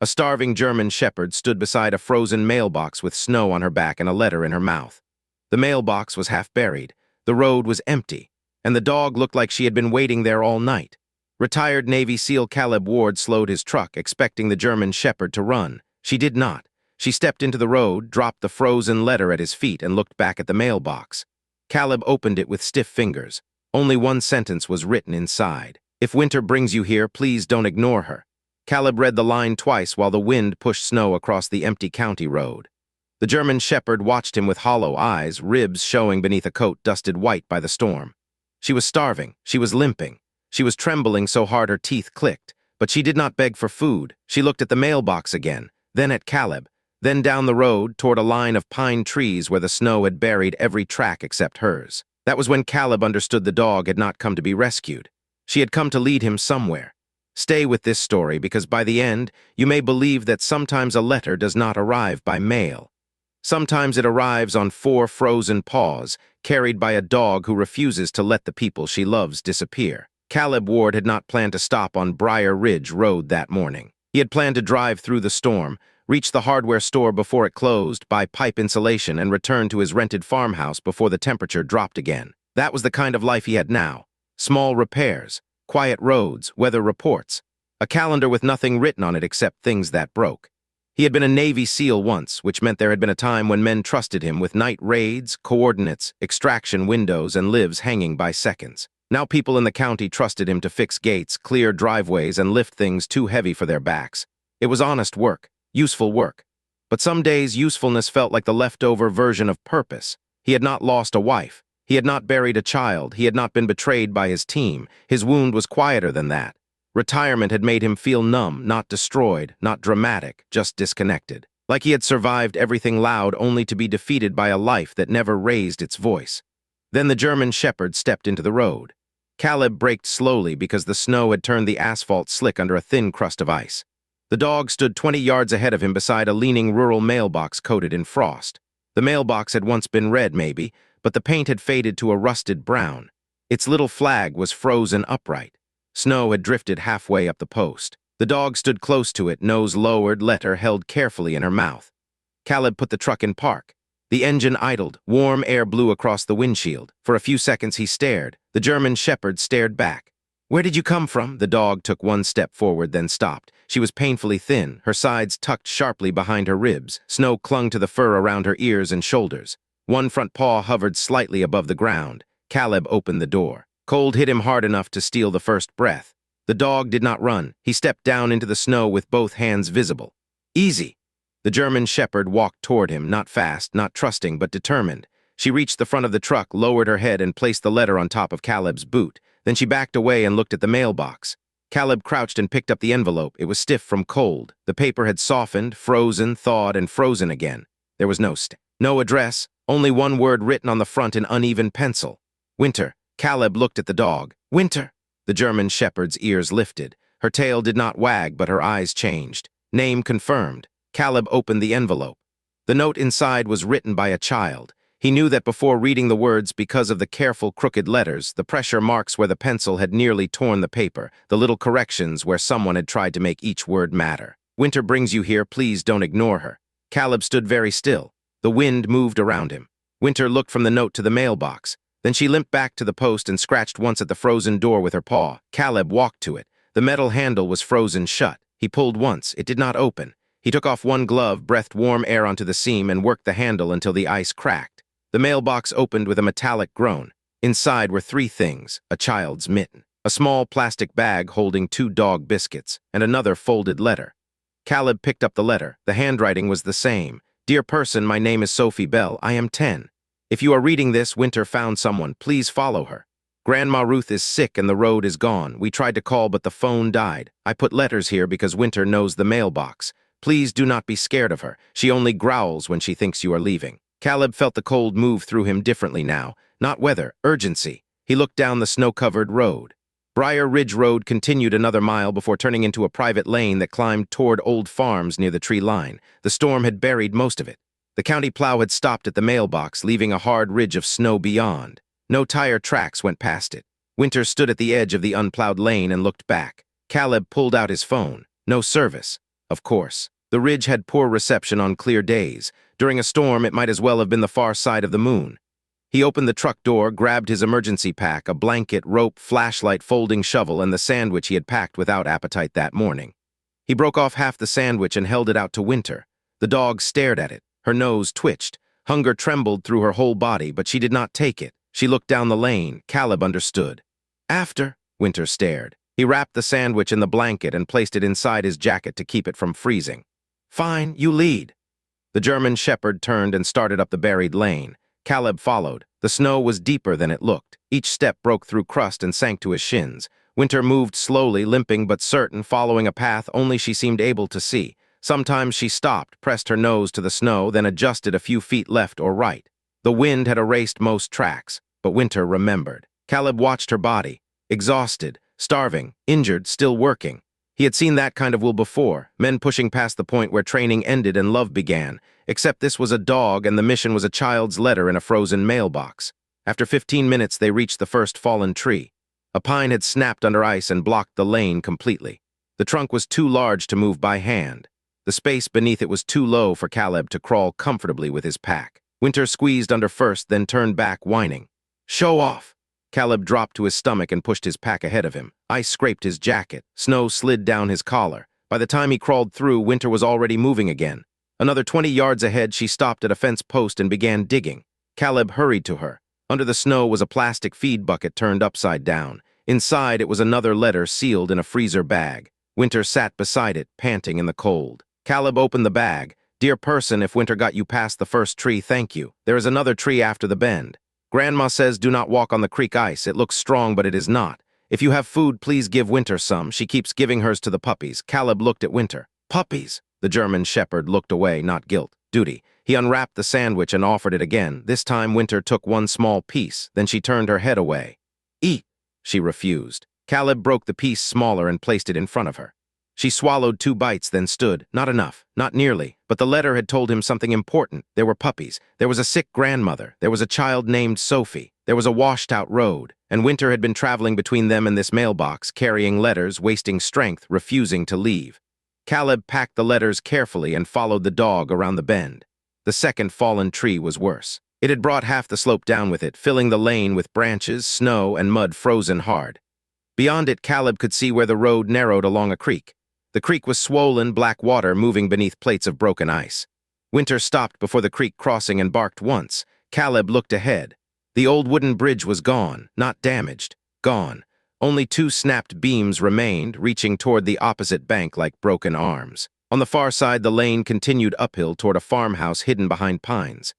A starving German shepherd stood beside a frozen mailbox with snow on her back and a letter in her mouth. The mailbox was half buried, the road was empty, and the dog looked like she had been waiting there all night. Retired Navy SEAL Caleb Ward slowed his truck, expecting the German shepherd to run. She did not. She stepped into the road, dropped the frozen letter at his feet, and looked back at the mailbox. Caleb opened it with stiff fingers. Only one sentence was written inside. "If winter brings you here, please don't ignore her." Caleb read the line twice while the wind pushed snow across the empty county road. The German shepherd watched him with hollow eyes, ribs showing beneath a coat dusted white by the storm. She was starving. She was limping. She was trembling so hard her teeth clicked. But she did not beg for food. She looked at the mailbox again, then at Caleb, then down the road toward a line of pine trees where the snow had buried every track except hers. That was when Caleb understood the dog had not come to be rescued. She had come to lead him somewhere. Stay with this story because by the end, you may believe that sometimes a letter does not arrive by mail. Sometimes it arrives on 4 frozen paws, carried by a dog who refuses to let the people she loves disappear. Caleb Ward had not planned to stop on Briar Ridge Road that morning. He had planned to drive through the storm, reach the hardware store before it closed, buy pipe insulation, and return to his rented farmhouse before the temperature dropped again. That was the kind of life he had now. Small repairs, quiet roads, weather reports, a calendar with nothing written on it except things that broke. He had been a Navy SEAL once, which meant there had been a time when men trusted him with night raids, coordinates, extraction windows, and lives hanging by seconds. Now people in the county trusted him to fix gates, clear driveways, and lift things too heavy for their backs. It was honest work, useful work. But some days usefulness felt like the leftover version of purpose. He had not lost a wife. He had not buried a child. He had not been betrayed by his team. His wound was quieter than that. Retirement had made him feel numb, not destroyed, not dramatic, just disconnected. Like he had survived everything loud only to be defeated by a life that never raised its voice. Then the German shepherd stepped into the road. Caleb braked slowly because the snow had turned the asphalt slick under a thin crust of ice. The dog stood 20 yards ahead of him beside a leaning rural mailbox coated in frost. The mailbox had once been red, maybe, but the paint had faded to a rusted brown. Its little flag was frozen upright. Snow had drifted halfway up the post. The dog stood close to it, nose lowered, letter held carefully in her mouth. Caleb put the truck in park. The engine idled. Warm air blew across the windshield. For a few seconds he stared. The German shepherd stared back. "Where did you come from?" The dog took one step forward, then stopped. She was painfully thin, her sides tucked sharply behind her ribs. Snow clung to the fur around her ears and shoulders. One front paw hovered slightly above the ground. Caleb opened the door. Cold hit him hard enough to steal the first breath. The dog did not run. He stepped down into the snow with both hands visible. "Easy." The German shepherd walked toward him, not fast, not trusting, but determined. She reached the front of the truck, lowered her head, and placed the letter on top of Caleb's boot. Then she backed away and looked at the mailbox. Caleb crouched and picked up the envelope. It was stiff from cold. The paper had softened, frozen, thawed, and frozen again. There was no address, only one word written on the front in uneven pencil. "Winter." Caleb looked at the dog. "Winter." The German shepherd's ears lifted. Her tail did not wag, but her eyes changed. Name confirmed. Caleb opened the envelope. The note inside was written by a child. He knew that before reading the words because of the careful crooked letters, the pressure marks where the pencil had nearly torn the paper, the little corrections where someone had tried to make each word matter. "Winter brings you here, please don't ignore her." Caleb stood very still. The wind moved around him. Winter looked from the note to the mailbox. Then she limped back to the post and scratched once at the frozen door with her paw. Caleb walked to it. The metal handle was frozen shut. He pulled once. It did not open. He took off one glove, breathed warm air onto the seam, and worked the handle until the ice cracked. The mailbox opened with a metallic groan. Inside were 3 things: a child's mitten, a small plastic bag holding 2 dog biscuits, and another folded letter. Caleb picked up the letter. The handwriting was the same. "Dear person, my name is Sophie Bell. I am 10. If you are reading this, Winter found someone. Please follow her. Grandma Ruth is sick and the road is gone. We tried to call, but the phone died. I put letters here because Winter knows the mailbox. Please do not be scared of her. She only growls when she thinks you are leaving." Caleb felt the cold move through him differently now. Not weather, urgency. He looked down the snow-covered road. Briar Ridge Road continued another mile before turning into a private lane that climbed toward old farms near the tree line. The storm had buried most of it. The county plow had stopped at the mailbox, leaving a hard ridge of snow beyond. No tire tracks went past it. Winter stood at the edge of the unplowed lane and looked back. Caleb pulled out his phone. No service. Of course. The ridge had poor reception on clear days. During a storm, it might as well have been the far side of the moon. He opened the truck door, grabbed his emergency pack, a blanket, rope, flashlight, folding shovel, and the sandwich he had packed without appetite that morning. He broke off half the sandwich and held it out to Winter. The dog stared at it. Her nose twitched. Hunger trembled through her whole body, but she did not take it. She looked down the lane. Caleb understood. After, Winter stared. He wrapped the sandwich in the blanket and placed it inside his jacket to keep it from freezing. Fine, you lead. The German shepherd turned and started up the buried lane. Caleb followed. The snow was deeper than it looked. Each step broke through crust and sank to his shins. Winter moved slowly, limping but certain, following a path only she seemed able to see. Sometimes she stopped, pressed her nose to the snow, then adjusted a few feet left or right. The wind had erased most tracks, but Winter remembered. Caleb watched her body, exhausted, starving, injured, still working. He had seen that kind of will before, men pushing past the point where training ended and love began, except this was a dog and the mission was a child's letter in a frozen mailbox. After 15 minutes, they reached the first fallen tree. A pine had snapped under ice and blocked the lane completely. The trunk was too large to move by hand. The space beneath it was too low for Caleb to crawl comfortably with his pack. Winter squeezed under first, then turned back, whining. Show off! Caleb dropped to his stomach and pushed his pack ahead of him. Ice scraped his jacket. Snow slid down his collar. By the time he crawled through, Winter was already moving again. Another 20 yards ahead, she stopped at a fence post and began digging. Caleb hurried to her. Under the snow was a plastic feed bucket turned upside down. Inside, it was another letter sealed in a freezer bag. Winter sat beside it, panting in the cold. Caleb opened the bag. Dear person, if Winter got you past the first tree, thank you. There is another tree after the bend. Grandma says do not walk on the creek ice. It looks strong, but it is not. If you have food, please give Winter some. She keeps giving hers to the puppies. Caleb looked at Winter. Puppies! The German shepherd looked away, not guilt. Duty. He unwrapped the sandwich and offered it again. This time Winter took one small piece. Then she turned her head away. Eat! She refused. Caleb broke the piece smaller and placed it in front of her. She swallowed 2 bites, then stood. Not enough. Not nearly. But the letter had told him something important. There were puppies. There was a sick grandmother. There was a child named Sophie. There was a washed-out road. And Winter had been traveling between them and this mailbox, carrying letters, wasting strength, refusing to leave. Caleb packed the letters carefully and followed the dog around the bend. The second fallen tree was worse. It had brought half the slope down with it, filling the lane with branches, snow, and mud frozen hard. Beyond it, Caleb could see where the road narrowed along a creek. The creek was swollen, black water moving beneath plates of broken ice. Winter stopped before the creek crossing and barked once. Caleb looked ahead. The old wooden bridge was gone, not damaged. Gone. Only 2 snapped beams remained, reaching toward the opposite bank like broken arms. On the far side, the lane continued uphill toward a farmhouse hidden behind pines.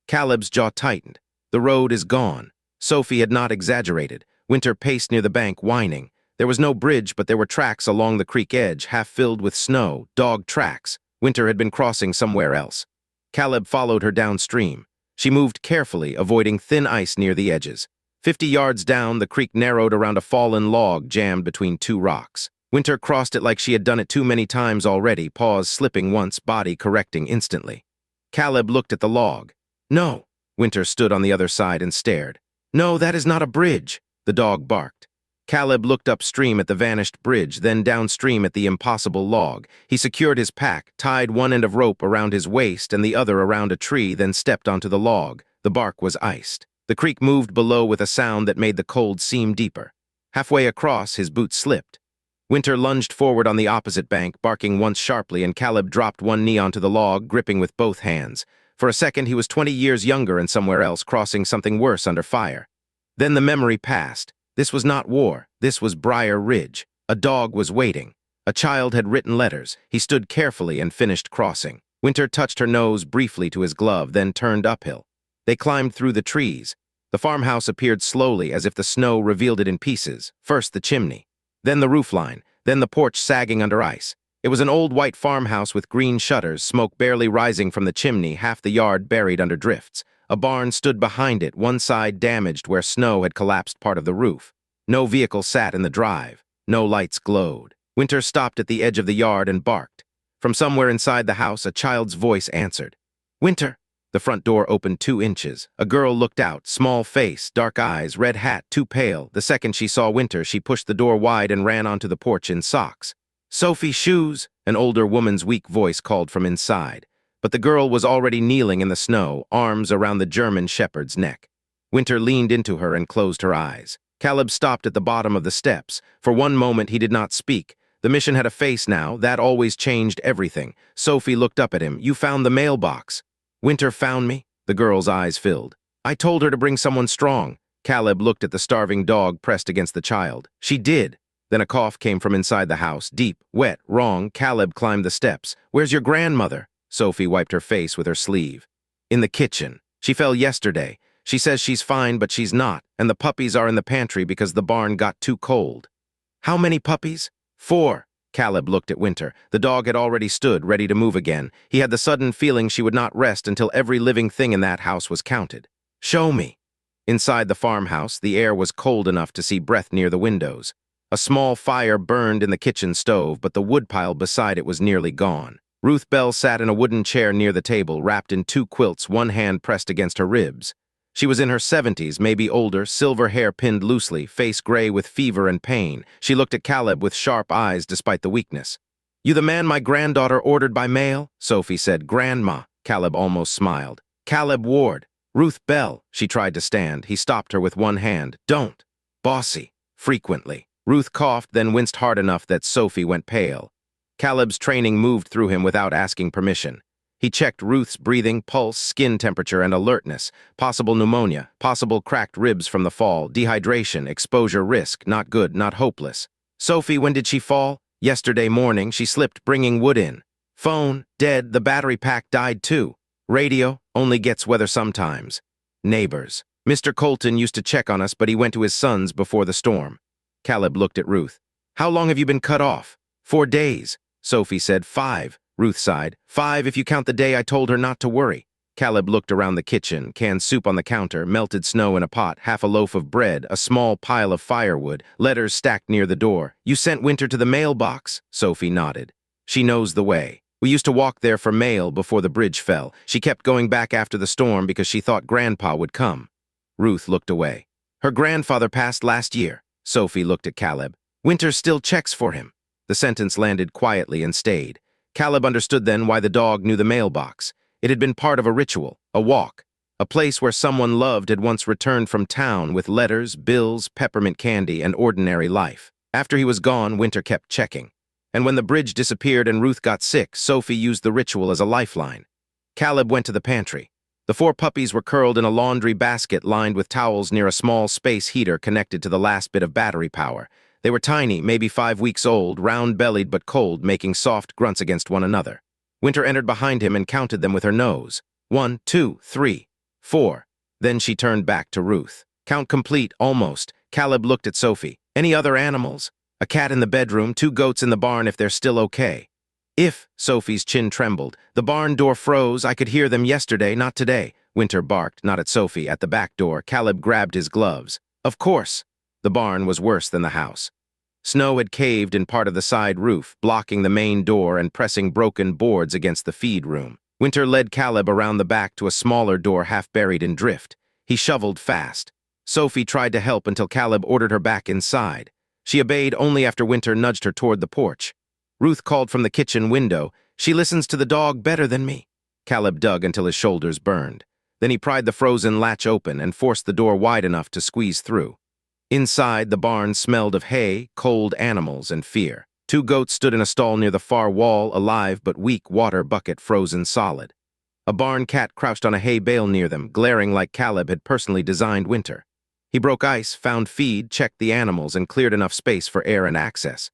Caleb's jaw tightened. The road is gone. Sophie had not exaggerated. Winter paced near the bank, whining. There was no bridge, but there were tracks along the creek edge, half filled with snow, dog tracks. Winter had been crossing somewhere else. Caleb followed her downstream. She moved carefully, avoiding thin ice near the edges. 50 yards down, the creek narrowed around a fallen log jammed between 2 rocks. Winter crossed it like she had done it too many times already, paws slipping once, body correcting instantly. Caleb looked at the log. No. Winter stood on the other side and stared. No, that is not a bridge. The dog barked. Caleb looked upstream at the vanished bridge, then downstream at the impossible log. He secured his pack, tied one end of rope around his waist and the other around a tree, then stepped onto the log. The bark was iced. The creek moved below with a sound that made the cold seem deeper. Halfway across, his boot slipped. Winter lunged forward on the opposite bank, barking once sharply, and Caleb dropped one knee onto the log, gripping with both hands. For a second, he was 20 years younger and somewhere else, crossing something worse under fire. Then the memory passed. This was not war. This was Briar Ridge. A dog was waiting. A child had written letters. He stood carefully and finished crossing. Winter touched her nose briefly to his glove, then turned uphill. They climbed through the trees. The farmhouse appeared slowly, as if the snow revealed it in pieces. First the chimney, then the roofline, then the porch sagging under ice. It was an old white farmhouse with green shutters, smoke barely rising from the chimney, half the yard buried under drifts. A barn stood behind it, one side damaged where snow had collapsed part of the roof. No vehicle sat in the drive. No lights glowed. Winter stopped at the edge of the yard and barked. From somewhere inside the house, a child's voice answered. Winter! The front door opened 2 inches. A girl looked out, small face, dark eyes, red hat, too pale. The second she saw Winter, she pushed the door wide and ran onto the porch in socks. Sophie, shoes! An older woman's weak voice called from inside, but the girl was already kneeling in the snow, arms around the German shepherd's neck. Winter leaned into her and closed her eyes. Caleb stopped at the bottom of the steps. For one moment he did not speak. The mission had a face now. That always changed everything. Sophie looked up at him. "You found the mailbox." "Winter found me?" The girl's eyes filled. "I told her to bring someone strong." Caleb looked at the starving dog pressed against the child. "She did." Then a cough came from inside the house, deep, wet, wrong. Caleb climbed the steps. "Where's your grandmother?" Sophie wiped her face with her sleeve. "In the kitchen. She fell yesterday. She says she's fine, but she's not, and the puppies are in the pantry because the barn got too cold." "How many puppies?" "4." Caleb looked at Winter. The dog had already stood, ready to move again. He had the sudden feeling she would not rest until every living thing in that house was counted. "Show me." Inside the farmhouse, the air was cold enough to see breath near the windows. A small fire burned in the kitchen stove, but the woodpile beside it was nearly gone. Ruth Bell sat in a wooden chair near the table, wrapped in 2 quilts, one hand pressed against her ribs. She was in her 70s, maybe older, silver hair pinned loosely, face gray with fever and pain. She looked at Caleb with sharp eyes despite the weakness. "You the man my granddaughter ordered by mail?" Sophie said. "Grandma." Caleb almost smiled. "Caleb Ward." "Ruth Bell." She tried to stand. He stopped her with one hand. "Don't." "Bossy." "Frequently." Ruth coughed, then winced hard enough that Sophie went pale. Caleb's training moved through him without asking permission. He checked Ruth's breathing, pulse, skin temperature, and alertness. Possible pneumonia, possible cracked ribs from the fall, dehydration, exposure risk, not good, not hopeless. "Sophie, when did she fall?" "Yesterday morning. She slipped bringing wood in." "Phone, dead. The battery pack died too." "Radio, only gets weather sometimes." "Neighbors. Mr. Colton used to check on us, but he went to his son's before the storm." Caleb looked at Ruth. "How long have you been cut off?" 4 days. Sophie said. 5. Ruth sighed. 5 if you count the day I told her not to worry. Caleb looked around the kitchen, canned soup on the counter, melted snow in a pot, half a loaf of bread, a small pile of firewood, letters stacked near the door. "You sent Winter to the mailbox?" Sophie nodded. "She knows the way. We used to walk there for mail before the bridge fell. She kept going back after the storm because she thought Grandpa would come." Ruth looked away. "Her grandfather passed last year." Sophie looked at Caleb. "Winter still checks for him." The sentence landed quietly and stayed. Caleb understood then why the dog knew the mailbox. It had been part of a ritual, a walk, a place where someone loved had once returned from town with letters, bills, peppermint candy, and ordinary life. After he was gone, Winter kept checking. And when the bridge disappeared and Ruth got sick, Sophie used the ritual as a lifeline. Caleb went to the pantry. The 4 puppies were curled in a laundry basket lined with towels near a small space heater connected to the last bit of battery power. They were tiny, maybe 5 weeks old, round-bellied but cold, making soft grunts against one another. Winter entered behind him and counted them with her nose. 1, 2, 3, 4. Then she turned back to Ruth. "Count complete, almost." Caleb looked at Sophie. "Any other animals?" "A cat in the bedroom, 2 goats in the barn if they're still okay." "If," Sophie's chin trembled. "The barn door froze. I could hear them yesterday, not today." Winter barked, not at Sophie, at the back door. Caleb grabbed his gloves. "Of course." The barn was worse than the house. Snow had caved in part of the side roof, blocking the main door and pressing broken boards against the feed room. Winter led Caleb around the back to a smaller door half buried in drift. He shoveled fast. Sophie tried to help until Caleb ordered her back inside. She obeyed only after Winter nudged her toward the porch. Ruth called from the kitchen window, "She listens to the dog better than me." Caleb dug until his shoulders burned. Then he pried the frozen latch open and forced the door wide enough to squeeze through. Inside, the barn smelled of hay, cold animals, and fear. 2 goats stood in a stall near the far wall, alive but weak, water bucket frozen solid. A barn cat crouched on a hay bale near them, glaring like Caleb had personally designed Winter. He broke ice, found feed, checked the animals, and cleared enough space for air and access.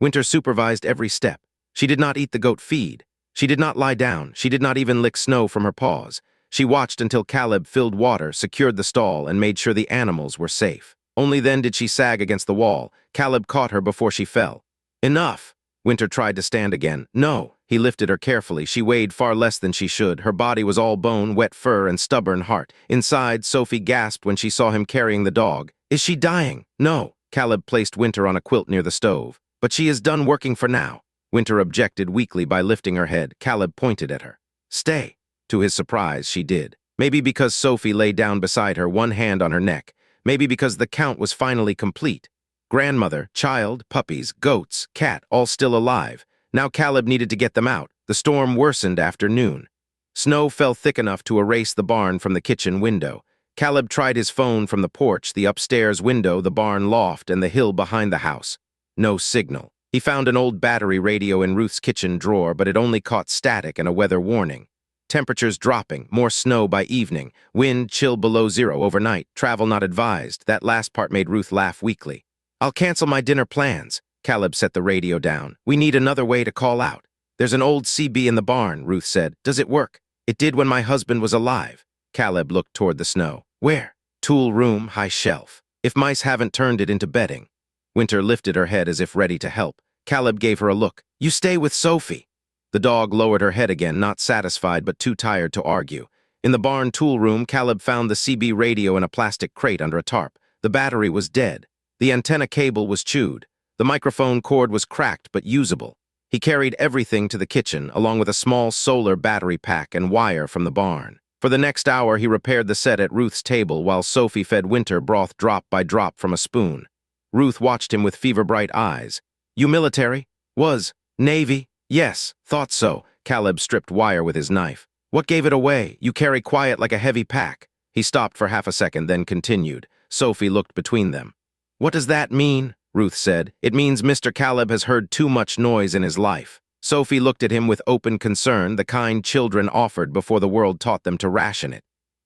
Winter supervised every step. She did not eat the goat feed. She did not lie down. She did not even lick snow from her paws. She watched until Caleb filled water, secured the stall, and made sure the animals were safe. Only then did she sag against the wall. Caleb caught her before she fell. "Enough!" Winter tried to stand again. "No." He lifted her carefully. She weighed far less than she should. Her body was all bone, wet fur, and stubborn heart. Inside, Sophie gasped when she saw him carrying the dog. "Is she dying?" "No." Caleb placed Winter on a quilt near the stove. "But she is done working for now." Winter objected weakly by lifting her head. Caleb pointed at her. "Stay." To his surprise, she did. Maybe because Sophie lay down beside her, one hand on her neck. Maybe because the count was finally complete. Grandmother, child, puppies, goats, cat, all still alive. Now Caleb needed to get them out. The storm worsened after noon. Snow fell thick enough to erase the barn from the kitchen window. Caleb tried his phone from the porch, the upstairs window, the barn loft, and the hill behind the house. No signal. He found an old battery radio in Ruth's kitchen drawer, but it only caught static and a weather warning. Temperatures dropping, more snow by evening, wind chill below zero overnight, travel not advised. That last part made Ruth laugh weakly. "I'll cancel my dinner plans." Caleb set the radio down. "We need another way to call out." "There's an old CB in the barn," Ruth said. "Does it work?" "It did when my husband was alive." Caleb looked toward the snow. "Where?" "Tool room, high shelf. If mice haven't turned it into bedding." Winter lifted her head as if ready to help. Caleb gave her a look. "You stay with Sophie." The dog lowered her head again, not satisfied but too tired to argue. In the barn tool room, Caleb found the CB radio in a plastic crate under a tarp. The battery was dead. The antenna cable was chewed. The microphone cord was cracked but usable. He carried everything to the kitchen, along with a small solar battery pack and wire from the barn. For the next hour, he repaired the set at Ruth's table while Sophie fed Winter broth drop by drop from a spoon. Ruth watched him with fever-bright eyes. "You military?" "Was. Navy?" "Yes, thought so." Caleb stripped wire with his knife. "What gave it away? You carry quiet like a heavy pack." He stopped for half a second, then continued. Sophie looked between them. "What does that mean?" Ruth said. "It means Mr. Caleb has heard too much noise in his life." Sophie looked at him with open concern, the kind children offered before the world taught them to ration it.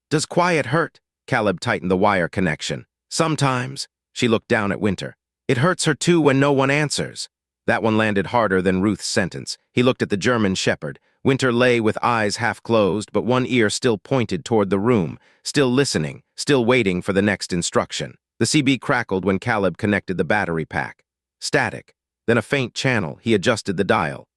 "Does quiet hurt?" Caleb tightened the wire connection. "Sometimes." She looked down at Winter. "It hurts her too when no one answers." That one landed harder than Ruth's sentence. He looked at the German shepherd. Winter lay with eyes half closed, but one ear still pointed toward the room, still listening, still waiting for the next instruction. The CB crackled when Caleb connected the battery pack. Static. Then a faint channel. He adjusted the dial.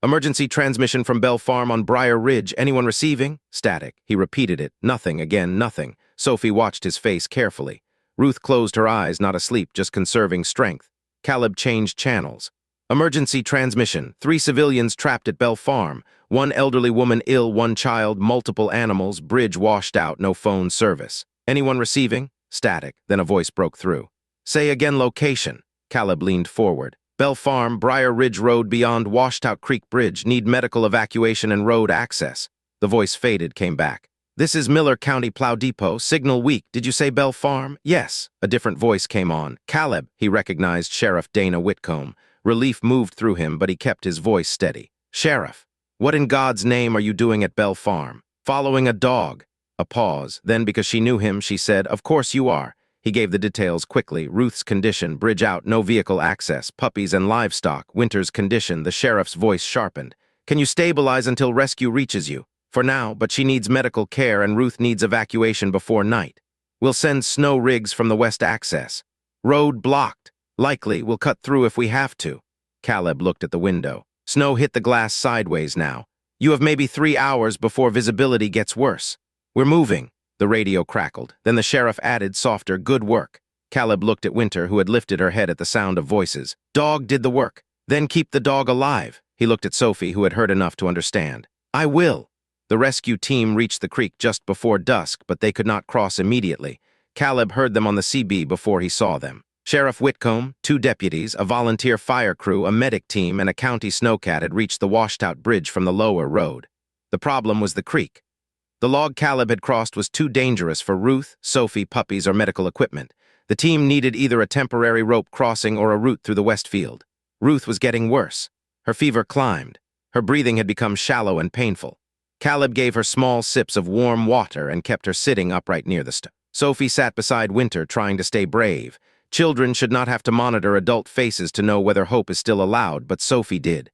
"Emergency transmission from Bell Farm on Briar Ridge. Anyone receiving?" Static. He repeated it. Nothing. Again, nothing. Sophie watched his face carefully. Ruth closed her eyes, not asleep, just conserving strength. Caleb changed channels. "Emergency transmission. 3 civilians trapped at Bell Farm. 1 elderly woman ill, 1 child, multiple animals, bridge washed out, no phone service. Anyone receiving?" Static. Then a voice broke through. "Say again location." Caleb leaned forward. "Bell Farm, Briar Ridge Road beyond Washed-Out Creek Bridge. Need medical evacuation and road access." The voice faded, came back. "This is Miller County Plow Depot. Signal weak. Did you say Bell Farm?" "Yes." A different voice came on. "Caleb." He recognized Sheriff Dana Whitcomb. Relief moved through him, but he kept his voice steady. "Sheriff, what in God's name are you doing at Bell Farm?" "Following a dog." A pause. Then, because she knew him, she said, "Of course you are." He gave the details quickly. Ruth's condition, bridge out, no vehicle access, puppies and livestock, Winter's condition. The sheriff's voice sharpened. "Can you stabilize until rescue reaches you?" "For now, but she needs medical care and Ruth needs evacuation before night." "We'll send snow rigs from the west access." "Road blocked." "Likely, we'll cut through if we have to." Caleb looked at the window. Snow hit the glass sideways now. "You have maybe 3 hours before visibility gets worse." "We're moving." The radio crackled. Then the sheriff added softer, "Good work." Caleb looked at Winter, who had lifted her head at the sound of voices. "Dog did the work. Then keep the dog alive." He looked at Sophie, who had heard enough to understand. "I will." The rescue team reached the creek just before dusk, but they could not cross immediately. Caleb heard them on the CB before he saw them. Sheriff Whitcomb, 2 deputies, a volunteer fire crew, a medic team, and a county snowcat had reached the washed-out bridge from the lower road. The problem was the creek. The log Caleb had crossed was too dangerous for Ruth, Sophie, puppies, or medical equipment. The team needed either a temporary rope crossing or a route through the west field. Ruth was getting worse. Her fever climbed. Her breathing had become shallow and painful. Caleb gave her small sips of warm water and kept her sitting upright near the stove. Sophie sat beside Winter, trying to stay brave. Children should not have to monitor adult faces to know whether hope is still allowed, but Sophie did.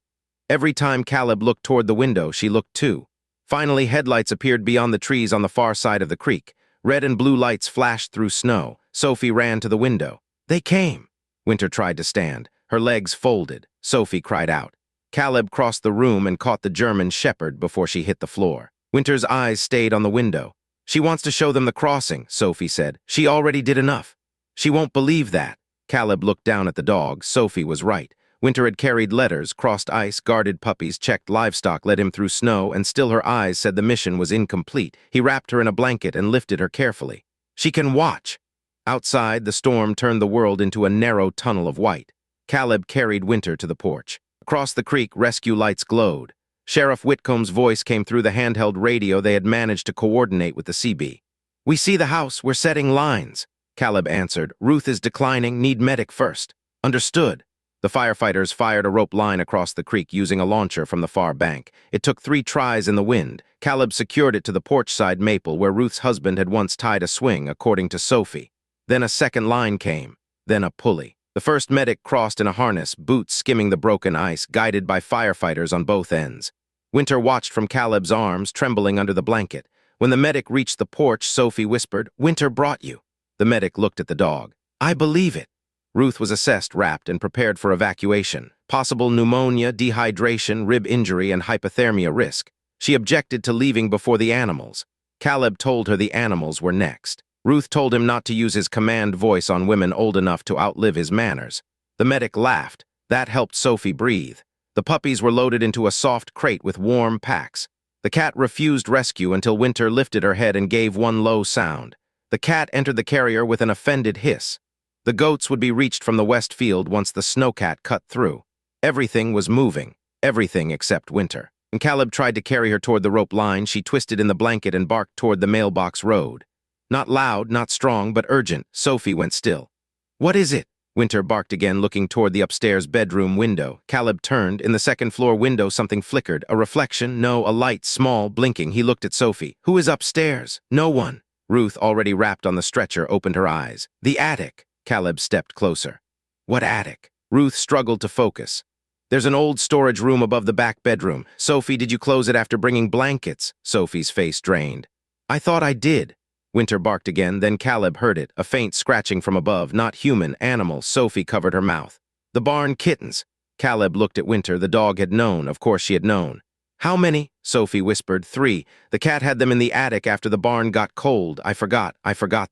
Every time Caleb looked toward the window, she looked too. Finally, headlights appeared beyond the trees on the far side of the creek. Red and blue lights flashed through snow. Sophie ran to the window. "They came!" Winter tried to stand. Her legs folded. Sophie cried out. Caleb crossed the room and caught the German shepherd before she hit the floor. Winter's eyes stayed on the window. "She wants to show them the crossing," Sophie said. "She already did enough." "She won't believe that." Caleb looked down at the dog. Sophie was right. Winter had carried letters, crossed ice, guarded puppies, checked livestock, led him through snow, and still her eyes said the mission was incomplete. He wrapped her in a blanket and lifted her carefully. "She can watch." Outside, the storm turned the world into a narrow tunnel of white. Caleb carried Winter to the porch. Across the creek, rescue lights glowed. Sheriff Whitcomb's voice came through the handheld radio they had managed to coordinate with the CB. "We see the house, we're setting lines." Caleb answered. "Ruth is declining, need medic first." "Understood." The firefighters fired a rope line across the creek using a launcher from the far bank. It took 3 tries in the wind. Caleb secured it to the porch-side maple where Ruth's husband had once tied a swing, according to Sophie. Then a second line came. Then a pulley. The first medic crossed in a harness, boots skimming the broken ice, guided by firefighters on both ends. Winter watched from Caleb's arms, trembling under the blanket. When the medic reached the porch, Sophie whispered, "Winter brought you." The medic looked at the dog. "I believe it." Ruth was assessed, wrapped, and prepared for evacuation. Possible pneumonia, dehydration, rib injury, and hypothermia risk. She objected to leaving before the animals. Caleb told her the animals were next. Ruth told him not to use his command voice on women old enough to outlive his manners. The medic laughed. That helped Sophie breathe. The puppies were loaded into a soft crate with warm packs. The cat refused rescue until Winter lifted her head and gave one low sound. The cat entered the carrier with an offended hiss. The goats would be reached from the west field once the snowcat cut through. Everything was moving. Everything except Winter. When Caleb tried to carry her toward the rope line, she twisted in the blanket and barked toward the mailbox road. Not loud, not strong, but urgent. Sophie went still. "What is it?" Winter barked again, looking toward the upstairs bedroom window. Caleb turned. In the second-floor window, something flickered. A reflection? No, a light, small, blinking. He looked at Sophie. "Who is upstairs?" "No one." Ruth, already wrapped on the stretcher, opened her eyes. "The attic." Caleb stepped closer. "What attic?" Ruth struggled to focus. "There's an old storage room above the back bedroom. Sophie, did you close it after bringing blankets?" Sophie's face drained. "I thought I did." Winter barked again, then Caleb heard it, a faint scratching from above, not human, animal. Sophie covered her mouth. "The barn kittens." Caleb looked at Winter. The dog had known. Of course she had known. "How many?" Sophie whispered. 3. "The cat had them in the attic after the barn got cold. I forgot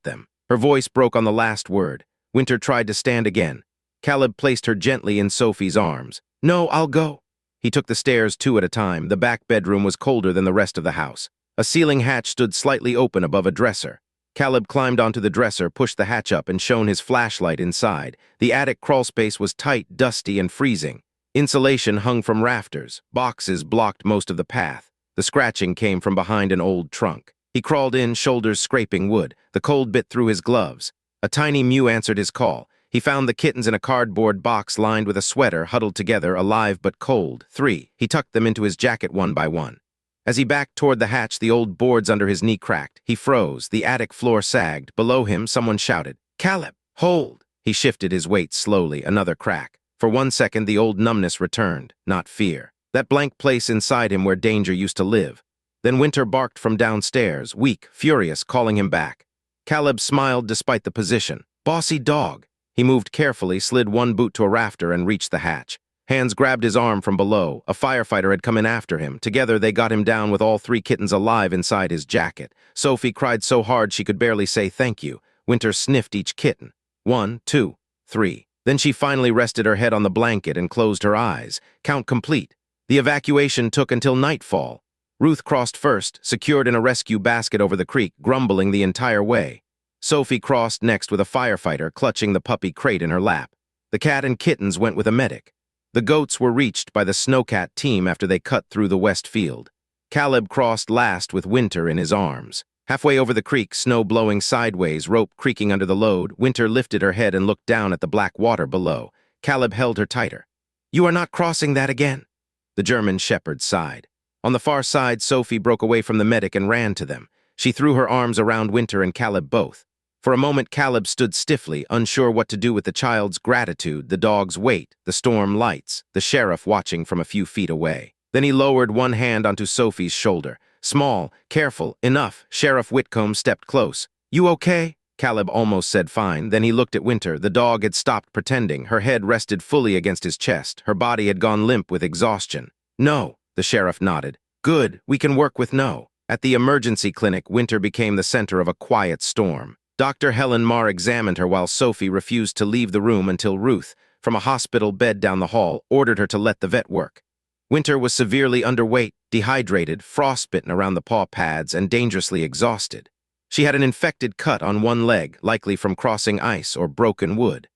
them." Her voice broke on the last word. Winter tried to stand again. Caleb placed her gently in Sophie's arms. "No, I'll go." He took the stairs 2 at a time. The back bedroom was colder than the rest of the house. A ceiling hatch stood slightly open above a dresser. Caleb climbed onto the dresser, pushed the hatch up, and shone his flashlight inside. The attic crawlspace was tight, dusty, and freezing. Insulation hung from rafters. Boxes blocked most of the path. The scratching came from behind an old trunk. He crawled in, shoulders scraping wood. The cold bit through his gloves. A tiny mew answered his call. He found the kittens in a cardboard box lined with a sweater, huddled together, alive but cold. 3. He tucked them into his jacket one by one. As he backed toward the hatch, the old boards under his knee cracked. He froze. The attic floor sagged. Below him, someone shouted, "Caleb, hold!" He shifted his weight slowly. Another crack. For 1 second, the old numbness returned, not fear. That blank place inside him where danger used to live. Then Winter barked from downstairs, weak, furious, calling him back. Caleb smiled despite the position. "Bossy dog." He moved carefully, slid one boot to a rafter, and reached the hatch. Hands grabbed his arm from below. A firefighter had come in after him. Together, they got him down with all 3 kittens alive inside his jacket. Sophie cried so hard she could barely say thank you. Winter sniffed each kitten. 1, 2, 3. Then she finally rested her head on the blanket and closed her eyes. Count complete. The evacuation took until nightfall. Ruth crossed first, secured in a rescue basket over the creek, grumbling the entire way. Sophie crossed next with a firefighter, clutching the puppy crate in her lap. The cat and kittens went with a medic. The goats were reached by the snowcat team after they cut through the west field. Caleb crossed last with Winter in his arms. Halfway over the creek, snow blowing sideways, rope creaking under the load, Winter lifted her head and looked down at the black water below. Caleb held her tighter. "You are not crossing that again." The German shepherd sighed. On the far side, Sophie broke away from the medic and ran to them. She threw her arms around Winter and Caleb both. For a moment, Caleb stood stiffly, unsure what to do with the child's gratitude, the dog's weight, the storm lights, the sheriff watching from a few feet away. Then he lowered one hand onto Sophie's shoulder. Small, careful, enough. Sheriff Whitcomb stepped close. "You okay?" Caleb almost said fine. Then he looked at Winter. The dog had stopped pretending. Her head rested fully against his chest. Her body had gone limp with exhaustion. "No," the sheriff nodded. "Good, we can work with no." At the emergency clinic, Winter became the center of a quiet storm. Dr. Helen Marr examined her while Sophie refused to leave the room until Ruth, from a hospital bed down the hall, ordered her to let the vet work. Winter was severely underweight, dehydrated, frostbitten around the paw pads, and dangerously exhausted. She had an infected cut on one leg, likely from crossing ice or broken wood.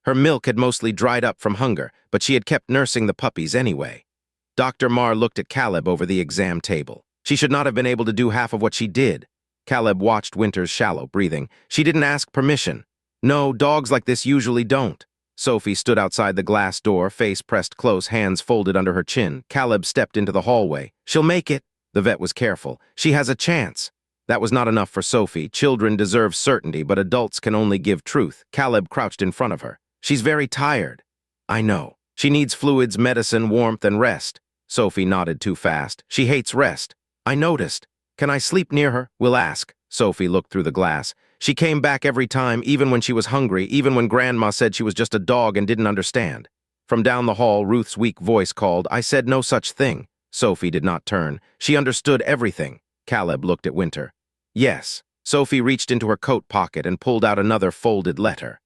Her milk had mostly dried up from hunger, but she had kept nursing the puppies anyway. Dr. Marr looked at Caleb over the exam table. She should not have been able to do half of what she did. Caleb watched Winter's shallow breathing. She didn't ask permission. No, dogs like this usually don't. Sophie stood outside the glass door, face pressed close, hands folded under her chin. Caleb stepped into the hallway. She'll make it. The vet was careful. She has a chance. That was not enough for Sophie. Children deserve certainty, but adults can only give truth. Caleb crouched in front of her. She's very tired. I know. She needs fluids, medicine, warmth, and rest. Sophie nodded too fast. She hates rest. I noticed. Can I sleep near her? We'll ask. Sophie looked through the glass. She came back every time, even when she was hungry, even when Grandma said she was just a dog and didn't understand. From down the hall, Ruth's weak voice called, I said no such thing. Sophie did not turn. She understood everything. Caleb looked at Winter. Yes. Sophie reached into her coat pocket and pulled out another folded letter.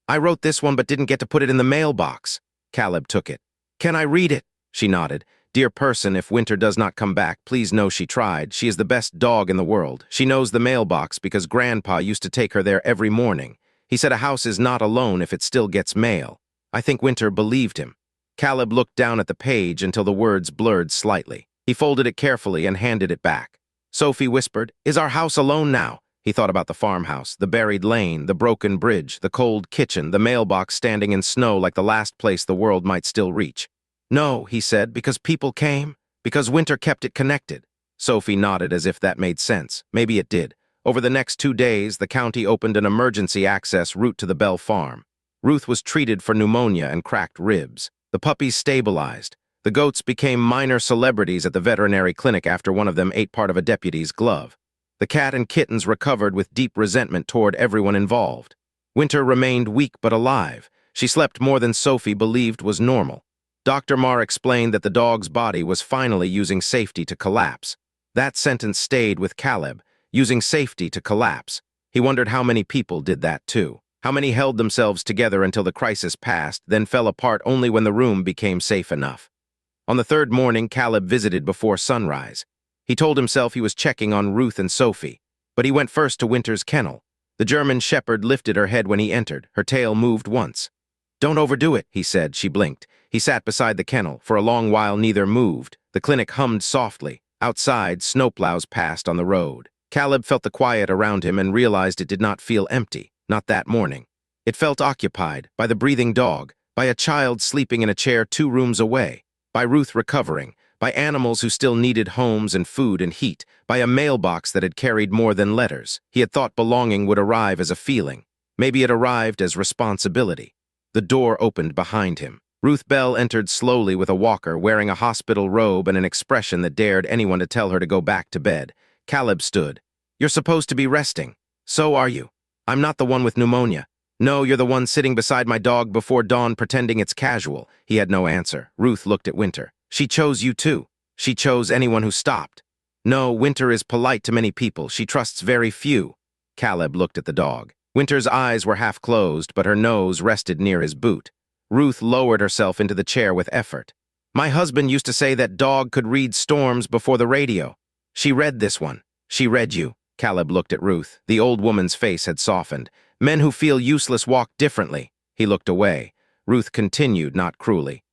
I wrote this one but didn't get to put it in the mailbox. Caleb took it. Can I read it? She nodded. Dear person, if Winter does not come back, please know she tried. She is the best dog in the world. She knows the mailbox because Grandpa used to take her there every morning. He said a house is not alone if it still gets mail. I think Winter believed him. Caleb looked down at the page until the words blurred slightly. He folded it carefully and handed it back. Sophie whispered, Is our house alone now? He thought about the farmhouse, the buried lane, the broken bridge, the cold kitchen, the mailbox standing in snow like the last place the world might still reach. No, he said, because people came, because Winter kept it connected. Sophie nodded as if that made sense. Maybe it did. Over the next 2 days, the county opened an emergency access route to the Bell farm. Ruth was treated for pneumonia and cracked ribs. The puppies stabilized. The goats became minor celebrities at the veterinary clinic after one of them ate part of a deputy's glove. The cat and kittens recovered with deep resentment toward everyone involved. Winter remained weak but alive. She slept more than Sophie believed was normal. Dr. Marr explained that the dog's body was finally using safety to collapse. That sentence stayed with Caleb, using safety to collapse. He wondered how many people did that too. How many held themselves together until the crisis passed, then fell apart only when the room became safe enough. On the third morning, Caleb visited before sunrise. He told himself he was checking on Ruth and Sophie, but he went first to Winter's kennel. The German shepherd lifted her head when he entered. Her tail moved once. Don't overdo it, he said. She blinked. He sat beside the kennel. For a long while, neither moved. The clinic hummed softly. Outside, snowplows passed on the road. Caleb felt the quiet around him and realized it did not feel empty. Not that morning. It felt occupied by the breathing dog, by a child sleeping in a chair 2 rooms away, by Ruth recovering, by animals who still needed homes and food and heat, by a mailbox that had carried more than letters. He had thought belonging would arrive as a feeling. Maybe it arrived as responsibility. The door opened behind him. Ruth Bell entered slowly with a walker, wearing a hospital robe and an expression that dared anyone to tell her to go back to bed. Caleb stood. You're supposed to be resting. So are you. I'm not the one with pneumonia. No, you're the one sitting beside my dog before dawn pretending it's casual. He had no answer. Ruth looked at Winter. She chose you too. She chose anyone who stopped. No, Winter is polite to many people. She trusts very few. Caleb looked at the dog. Winter's eyes were half closed, but her nose rested near his boot. Ruth lowered herself into the chair with effort. My husband used to say that dog could read storms before the radio. She read this one. She read you. Caleb looked at Ruth. The old woman's face had softened. Men who feel useless walk differently. He looked away. Ruth continued, not cruelly.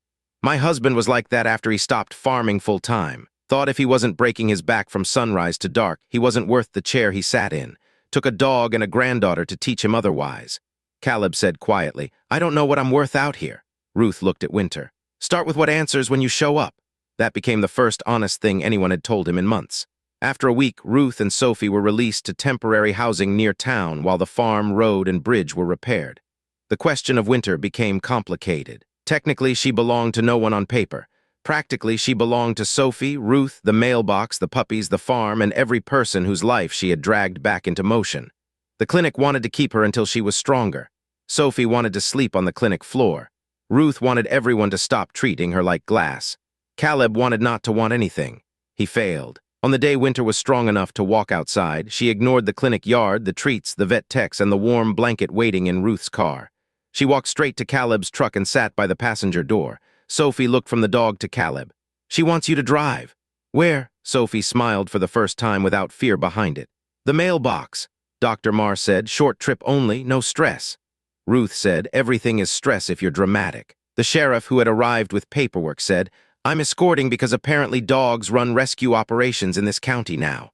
My husband was like that after he stopped farming full-time. Thought if he wasn't breaking his back from sunrise to dark, he wasn't worth the chair he sat in. Took a dog and a granddaughter to teach him otherwise. Caleb said quietly, I don't know what I'm worth out here. Ruth looked at Winter. Start with what answers when you show up. That became the first honest thing anyone had told him in months. After a week, Ruth and Sophie were released to temporary housing near town while the farm, road, and bridge were repaired. The question of Winter became complicated. Technically, she belonged to no one on paper. Practically, she belonged to Sophie, Ruth, the mailbox, the puppies, the farm, and every person whose life she had dragged back into motion. The clinic wanted to keep her until she was stronger. Sophie wanted to sleep on the clinic floor. Ruth wanted everyone to stop treating her like glass. Caleb wanted not to want anything. He failed. On the day Winter was strong enough to walk outside, she ignored the clinic yard, the treats, the vet techs, and the warm blanket waiting in Ruth's car. She walked straight to Caleb's truck and sat by the passenger door. Sophie looked from the dog to Caleb. She wants you to drive. Where? Sophie smiled for the first time without fear behind it. The mailbox. Dr. Marr said, short trip only, no stress. Ruth said, "Everything is stress if you're dramatic." The sheriff, who had arrived with paperwork, said, "I'm escorting because apparently dogs run rescue operations in this county now."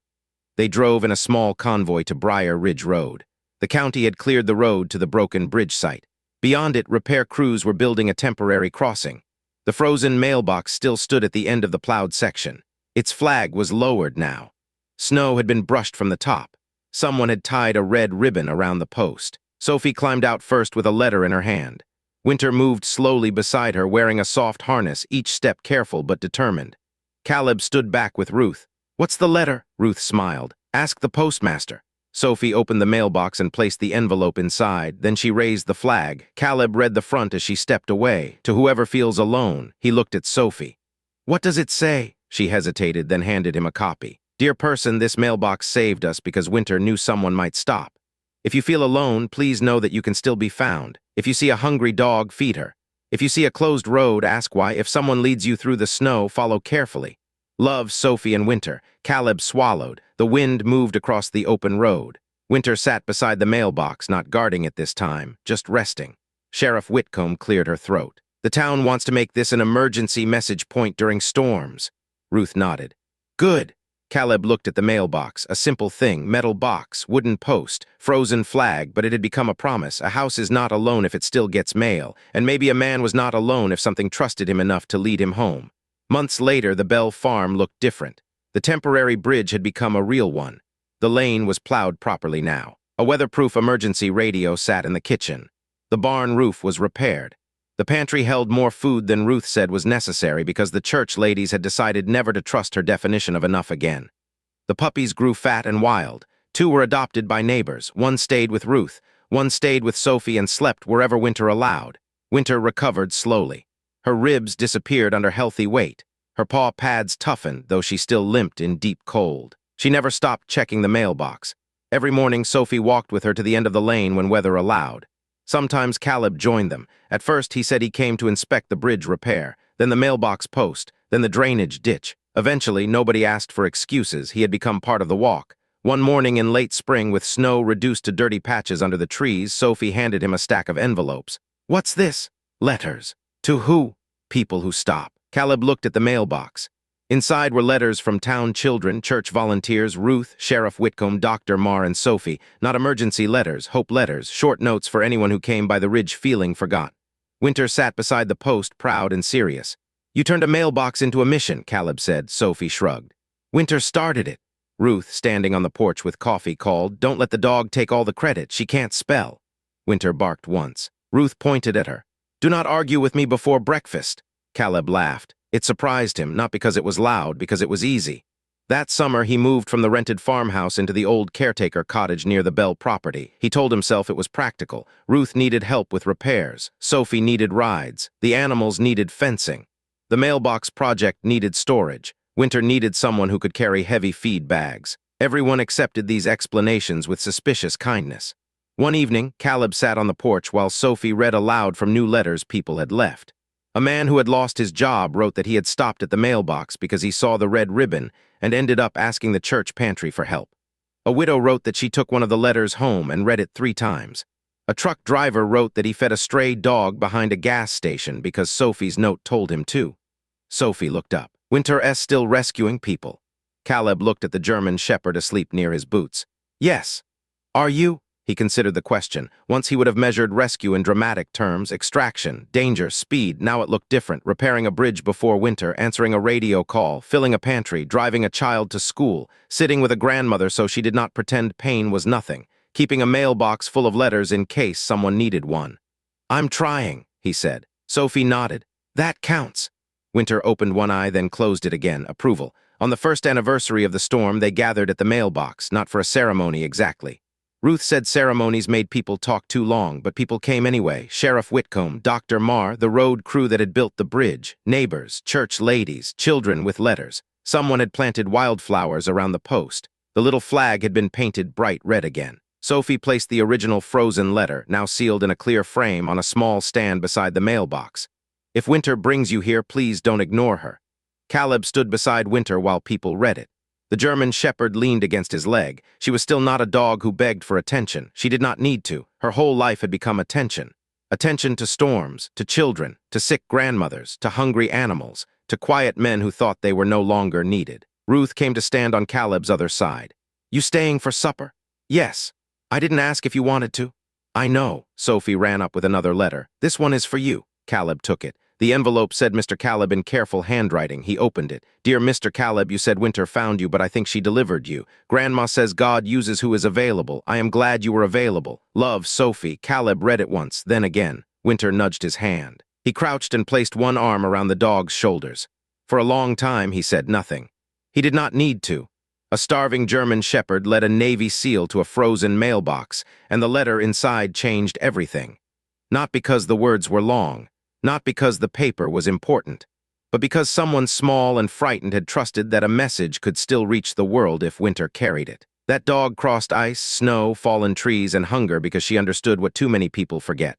They drove in a small convoy to Briar Ridge Road. The county had cleared the road to the broken bridge site. Beyond it, repair crews were building a temporary crossing. The frozen mailbox still stood at the end of the plowed section. Its flag was lowered now. Snow had been brushed from the top. Someone had tied a red ribbon around the post. Sophie climbed out first with a letter in her hand. Winter moved slowly beside her, wearing a soft harness, each step careful but determined. Caleb stood back with Ruth. "What's the letter?" Ruth smiled. "Ask the postmaster." Sophie opened the mailbox and placed the envelope inside. Then she raised the flag. Caleb read the front as she stepped away. "To whoever feels alone." He looked at Sophie. "What does it say?" She hesitated, then handed him a copy. "Dear person, this mailbox saved us because Winter knew someone might stop. If you feel alone, please know that you can still be found. If you see a hungry dog, feed her. If you see a closed road, ask why. If someone leads you through the snow, follow carefully. Love, Sophie and Winter." Caleb swallowed. The wind moved across the open road. Winter sat beside the mailbox, not guarding it this time, just resting. Sheriff Whitcomb cleared her throat. "The town wants to make this an emergency message point during storms." Ruth nodded. "Good." Caleb looked at the mailbox, a simple thing, metal box, wooden post, frozen flag, but it had become a promise. A house is not alone if it still gets mail, and maybe a man was not alone if something trusted him enough to lead him home. Months later, the Bell farm looked different. The temporary bridge had become a real one. The lane was plowed properly now. A weatherproof emergency radio sat in the kitchen. The barn roof was repaired. The pantry held more food than Ruth said was necessary because the church ladies had decided never to trust her definition of enough again. The puppies grew fat and wild. 2 were adopted by neighbors. 1 stayed with Ruth. 1 stayed with Sophie and slept wherever Winter allowed. Winter recovered slowly. Her ribs disappeared under healthy weight. Her paw pads toughened, though she still limped in deep cold. She never stopped checking the mailbox. Every morning, Sophie walked with her to the end of the lane when weather allowed. Sometimes Caleb joined them. At first, he said he came to inspect the bridge repair, then the mailbox post, then the drainage ditch. Eventually, nobody asked for excuses. He had become part of the walk. One morning in late spring, with snow reduced to dirty patches under the trees, Sophie handed him a stack of envelopes. "What's this?" "Letters." "To who?" "People who stop." Caleb looked at the mailbox. Inside were letters from town children, church volunteers, Ruth, Sheriff Whitcomb, Dr. Marr, and Sophie. Not emergency letters, hope letters, short notes for anyone who came by the ridge feeling forgot. Winter sat beside the post, proud and serious. "You turned a mailbox into a mission," Caleb said. Sophie shrugged. "Winter started it." Ruth, standing on the porch with coffee, called, "Don't let the dog take all the credit. She can't spell." Winter barked once. Ruth pointed at her. "Do not argue with me before breakfast." Caleb laughed. It surprised him, not because it was loud, because it was easy. That summer, he moved from the rented farmhouse into the old caretaker cottage near the Bell property. He told himself it was practical. Ruth needed help with repairs. Sophie needed rides. The animals needed fencing. The mailbox project needed storage. Winter needed someone who could carry heavy feed bags. Everyone accepted these explanations with suspicious kindness. One evening, Caleb sat on the porch while Sophie read aloud from new letters people had left. A man who had lost his job wrote that he had stopped at the mailbox because he saw the red ribbon and ended up asking the church pantry for help. A widow wrote that she took one of the letters home and read it 3 times. A truck driver wrote that he fed a stray dog behind a gas station because Sophie's note told him to. Sophie looked up. "Winter's still rescuing people." Caleb looked at the German shepherd asleep near his boots. "Yes." "Are you?" He considered the question. Once he would have measured rescue in dramatic terms, extraction, danger, speed. Now it looked different, repairing a bridge before Winter, answering a radio call, filling a pantry, driving a child to school, sitting with a grandmother so she did not pretend pain was nothing, keeping a mailbox full of letters in case someone needed one. "I'm trying," he said. Sophie nodded. "That counts." Winter opened one eye, then closed it again, approval. On the first anniversary of the storm, they gathered at the mailbox, not for a ceremony exactly. Ruth said ceremonies made people talk too long, but people came anyway. Sheriff Whitcomb, Dr. Marr, the road crew that had built the bridge, neighbors, church ladies, children with letters. Someone had planted wildflowers around the post. The little flag had been painted bright red again. Sophie placed the original frozen letter, now sealed in a clear frame, on a small stand beside the mailbox. "If Winter brings you here, please don't ignore her." Caleb stood beside Winter while people read it. The German shepherd leaned against his leg. She was still not a dog who begged for attention. She did not need to. Her whole life had become attention. Attention to storms, to children, to sick grandmothers, to hungry animals, to quiet men who thought they were no longer needed. Ruth came to stand on Caleb's other side. "You staying for supper?" "Yes. I didn't ask if you wanted to." "I know." Sophie ran up with another letter. "This one is for you." Caleb took it. The envelope said Mr. Caleb in careful handwriting. He opened it. "Dear Mr. Caleb, you said Winter found you, but I think she delivered you. Grandma says God uses who is available. I am glad you were available. Love, Sophie." Caleb read it once, then again. Winter nudged his hand. He crouched and placed one arm around the dog's shoulders. For a long time, he said nothing. He did not need to. A starving German shepherd led a Navy SEAL to a frozen mailbox, and the letter inside changed everything. Not because the words were long, not because the paper was important, but because someone small and frightened had trusted that a message could still reach the world if Winter carried it. That dog crossed ice, snow, fallen trees, and hunger because she understood what too many people forget.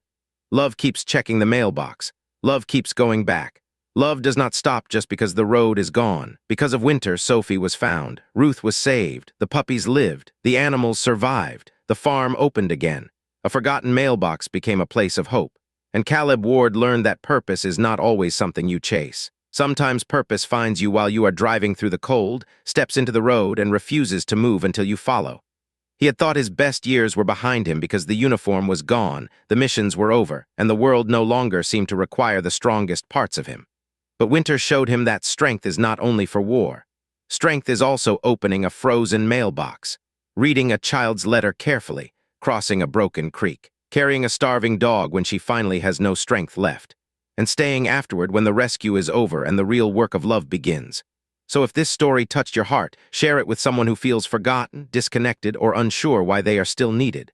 Love keeps checking the mailbox. Love keeps going back. Love does not stop just because the road is gone. Because of Winter, Sophie was found. Ruth was saved. The puppies lived. The animals survived. The farm opened again. A forgotten mailbox became a place of hope. And Caleb Ward learned that purpose is not always something you chase. Sometimes purpose finds you while you are driving through the cold, steps into the road, and refuses to move until you follow. He had thought his best years were behind him because the uniform was gone, the missions were over, and the world no longer seemed to require the strongest parts of him. But Winter showed him that strength is not only for war. Strength is also opening a frozen mailbox, reading a child's letter carefully, crossing a broken creek, carrying a starving dog when she finally has no strength left, and staying afterward when the rescue is over and the real work of love begins. So if this story touched your heart, share it with someone who feels forgotten, disconnected, or unsure why they are still needed.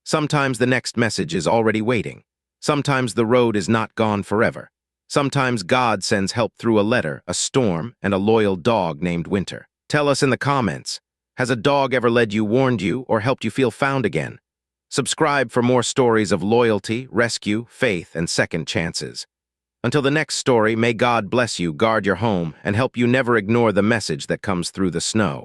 Sometimes the next message is already waiting. Sometimes the road is not gone forever. Sometimes God sends help through a letter, a storm, and a loyal dog named Winter. Tell us in the comments, has a dog ever led you, warned you, or helped you feel found again? Subscribe for more stories of loyalty, rescue, faith, and second chances. Until the next story, may God bless you, guard your home, and help you never ignore the message that comes through the snow.